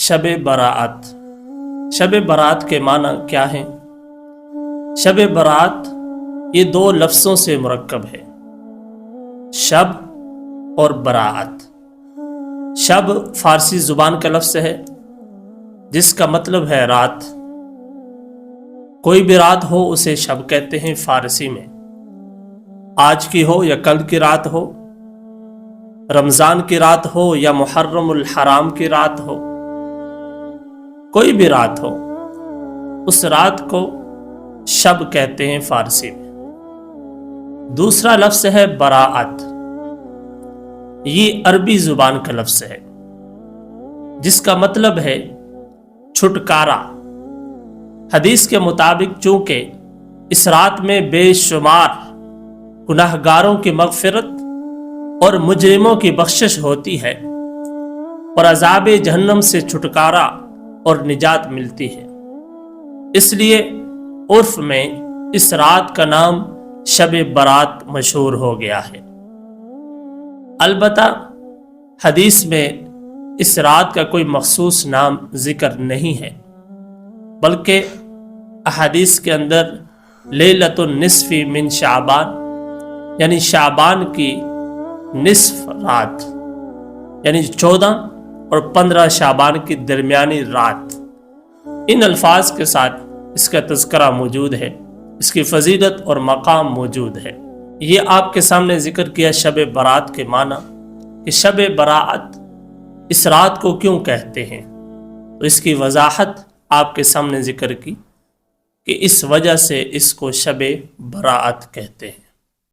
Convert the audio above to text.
شب برات۔ شب برات کے معنی کیا ہیں؟ شب برات یہ دو لفظوں سے مرکب ہے، شب اور براعت۔ شب فارسی زبان کا لفظ ہے جس کا مطلب ہے رات۔ کوئی بھی رات ہو اسے شب کہتے ہیں فارسی میں، آج کی ہو یا کل کی رات ہو، رمضان کی رات ہو یا محرم الحرام کی رات ہو، کوئی بھی رات ہو اس رات کو شب کہتے ہیں فارسی میں۔ دوسرا لفظ ہے براعت، یہ عربی زبان کا لفظ ہے جس کا مطلب ہے چھٹکارا۔ حدیث کے مطابق چونکہ اس رات میں بے شمار گناہگاروں کی مغفرت اور مجرموں کی بخشش ہوتی ہے اور عذاب جہنم سے چھٹکارا اور نجات ملتی ہے، اس لیے عرف میں اس رات کا نام شب برات مشہور ہو گیا ہے۔ البتہ حدیث میں اس رات کا کوئی مخصوص نام ذکر نہیں ہے، بلکہ احادیث کے اندر لیلۃ النصف من شعبان یعنی شعبان کی نصف رات، یعنی 14 اور 15 شعبان کی درمیانی رات، ان الفاظ کے ساتھ اس کا تذکرہ موجود ہے، اس کی فضیلت اور مقام موجود ہے۔ یہ آپ کے سامنے ذکر کیا شب برات کے معنی کہ شب براعت اس رات کو کیوں کہتے ہیں، تو اس کی وضاحت آپ کے سامنے ذکر کی کہ اس وجہ سے اس کو شب براعت کہتے ہیں۔